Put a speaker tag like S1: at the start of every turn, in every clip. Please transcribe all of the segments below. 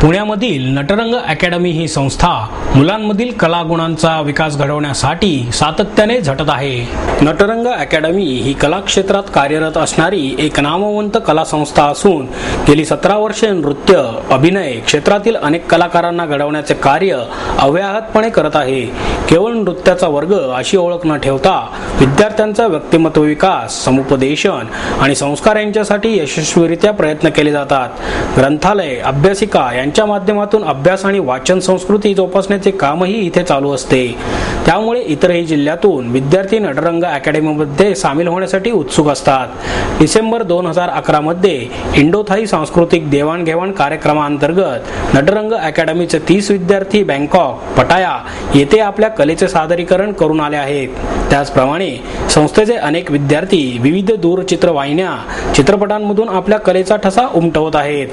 S1: पुण्यामधील नटरंग अकॅडमी ही संस्था मुलांमधील कलागुणांचा विकास घडवण्यासाठी सातत्याने झटत आहे. नटरंग अकॅडमी ही कला क्षेत्रात कार्यरत असणारी एक नामवंत कला संस्था असून गेली 17 वर्षे नृत्य, अभिनय क्षेत्रातील अनेक कलाकारांना घडवण्याचे कार्य अव्याहतपणे करत आहे. केवळ नृत्याचा वर्ग अशी ओळख न ठेवता विद्यार्थ्यांचा व्यक्तिमत्व विकास, समुपदेशन आणि संस्कार यांच्यासाठी यशस्वीरित्या प्रयत्न केले जातात. ग्रंथालय, अभ्यासिका यांच्या माध्यमातून अभ्यास आणि वाचन संस्कृती जोपासण्याचे कामही इथे चालू असते. त्यामुळे इतरही जिल्ह्यातून विद्यार्थी नटरंग अकॅडमीमध्ये सामील होण्यासाठी उत्सुक असतात. डिसेंबर 2011 मध्ये इंडोथाई सांस्कृतिक देवाणघेवाण कार्यक्रमांतर्गत नटरंग अकॅडमीचे 30 विद्यार्थी बँकॉक, पटाया येथे आपल्या कलेचे सादरीकरण करून आले आहेत. त्याचप्रमाणे संस्थेचे अनेक विद्यार्थी विविध दूरचित्रवाहिन्या, चित्रपटांमधून आपल्या कलेचा ठसा उमटवत आहेत.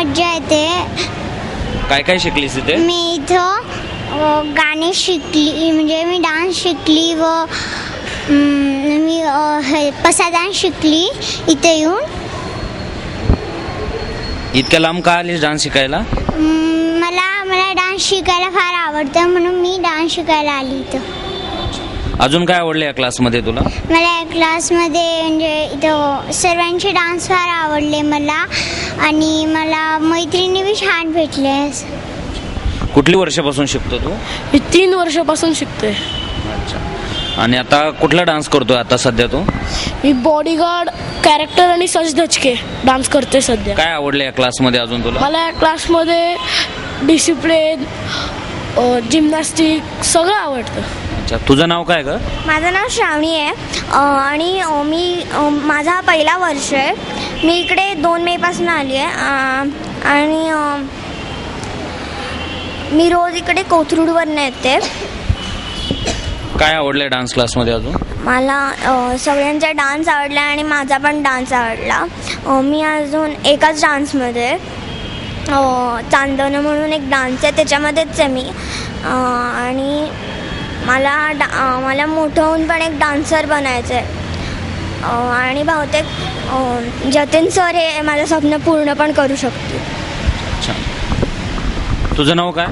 S2: मज्जा येते.
S3: काय काय शिकलीस तिथे?
S2: मी इथं गाणे शिकली, म्हणजे मी डान्स शिकली व मी पसा डान्स शिकली इथे येऊन.
S3: इतक्या लांब का आलीस डान्स शिकायला?
S2: मला डान्स शिकायला फार आवडतं, म्हणून मी डान्स शिकायला आली इथं.
S3: अजून काय आवडलं या क्लासमध्ये तुला?
S2: मला या क्लासमध्ये म्हणजे इथं सर्वांचे डान्स फार आवडले मला, आणि मला मैत्रिणी बी छान भेटले.
S3: कुठली वर्षापासून शिकतो तू?
S4: मी 3 वर्षापासून शिकतोय.
S3: अच्छा. आणि आता कुठला डान्स करतोय आता सध्या तू?
S4: मी बॉडीगार्ड, कॅरेक्टर आणि सच धचके डान्स करतोय सध्या.
S3: काय आवडलं या क्लासमध्ये अजून तुला?
S4: मला या क्लासमध्ये डिसिप्लिन, जिम्नॅस्टिक सगळं आवडतं.
S3: अच्छा. तुझं नाव काय ग?
S2: माझं नाव श्रावणी आहे, आणि माझा पहिला वर्ष आहे. मी इकडे 2 मेपासून आली आहे, आणि मी रोज इकडे कोथरूडवरनं येते.
S3: काय आवडलं डान्स क्लासमध्ये अजून?
S2: मला सगळ्यांचा डान्स आवडला आणि माझा पण डान्स आवडला. मी अजून एकाच डान्समध्ये चांदणं म्हणून एक डान्स आहे त्याच्यामध्येच आहे मी, आणि मला मोठं होऊन पण एक डान्सर बनायचं आहे, आणि बहुतेक जतीन सर हे माझं स्वप्न पूर्ण पण करू शकते.
S3: अच्छा. तुझं नाव काय?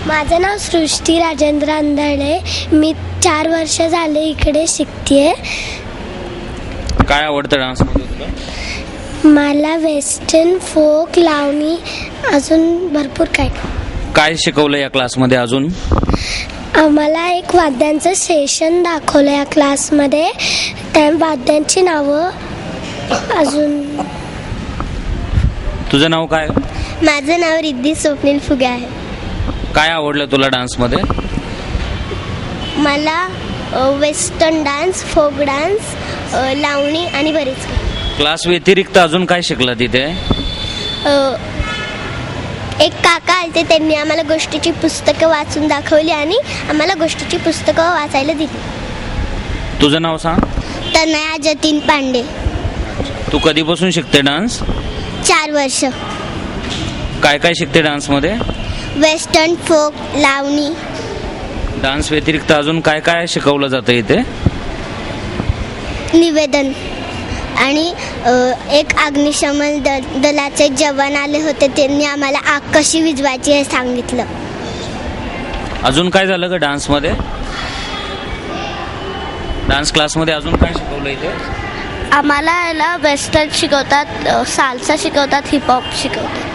S5: माझं नाव सृष्टी राजेंद्र अंधळे. मी 4 वर्ष झाले इकडे शिकतेय.
S3: काय आवडतं डान्समध्ये तुला?
S5: मला वेस्टर्न, फोक, लावणी, अजून भरपूर काय.
S3: काय शिकवलं या क्लासमध्ये अजून?
S5: आम्हाला एक वाद्यांचं सेशन दाखवलं या क्लासमध्ये. त्या वाद्यांची नावं अजून.
S3: तुझं नाव काय?
S5: माझं नाव रिद्धी स्वप्नील फुगे आहे.
S3: काय आवडलं तुला डान्समध्ये?
S5: मला वेस्टर्न डान्स, फोक डान्स, लावणी आणि बरेच काही.
S3: क्लास व्यतिरिक्त अजून काय शिकलं तिथे?
S5: एक काका आलते, त्यांनी आम्हाला गोष्टीची पुस्तकं वाचून दाखवली आणि आम्हाला गोष्टीची पुस्तकं वाचायला दिली.
S3: तुझं नाव सांग.
S5: तनया जतीन पांडे.
S3: तू कधीपासून शिकते डान्स?
S5: 4 वर्ष.
S3: काय काय शिकते डान्समध्ये?
S5: वेस्टर्न, फोक, लावणी.
S3: डान्स व्यतिरिक्त अजून काय काय शिकवलं जातं इथे?
S5: निवेदन, आणि एक अग्निशमन दलाचे जवान आले होते, त्यांनी आम्हाला आग कशी विझवायची हे सांगितलं.
S3: अजून काय झालं ग डान्समध्ये? डान्स क्लासमध्ये अजून काय शिकवलं इथे?
S5: आम्हाला याला वेस्टर्न शिकवतात, साल्सा शिकवतात, हिपहॉप शिकवतात.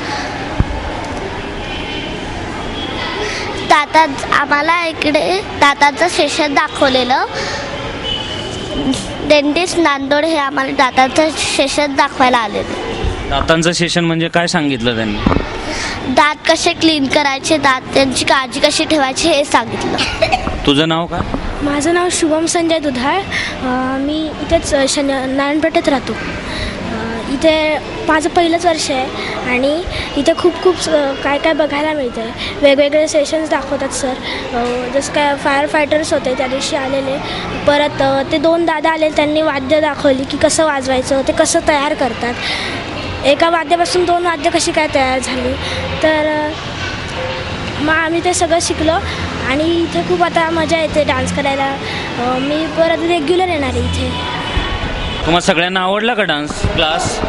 S5: आम्हाला इकडे दातांचं सेशन दाखवलेलं. डेंटिस्ट नांदोड हे आम्हाला दातांचं सेशन दाखवायला आलेले.
S3: दातांचं सेशन म्हणजे काय सांगितलं त्यांनी?
S5: दात कसे क्लीन करायचे, दात त्यांची काळजी कशी ठेवायची हे सांगितलं.
S3: तुझं नाव काय?
S4: माझं नाव शुभम संजय दुधाळ. मी इथेच नारायणपेठेत राहतो. इथे माझं पहिलंच वर्ष आहे, आणि इथे खूप काय काय बघायला मिळतं आहे. वेगवेगळे सेशन्स दाखवतात सर. जसं काय फायर फायटर्स होते त्या दिवशी आलेले. परत ते 2 दादा आले, त्यांनी वाद्य दाखवली की कसं वाजवायचं, ते कसं तयार करतात. एका वाद्यापासून 2 वाद्य कशी काय तयार झाली. तर मग आम्ही ते सगळं शिकलो, आणि इथे खूप आता मजा येते डान्स करायला. मी परत रेग्युलर येणार आहे इथे.
S3: तुम्हाला सगळ्यांना आवडला का डान्स क्लास?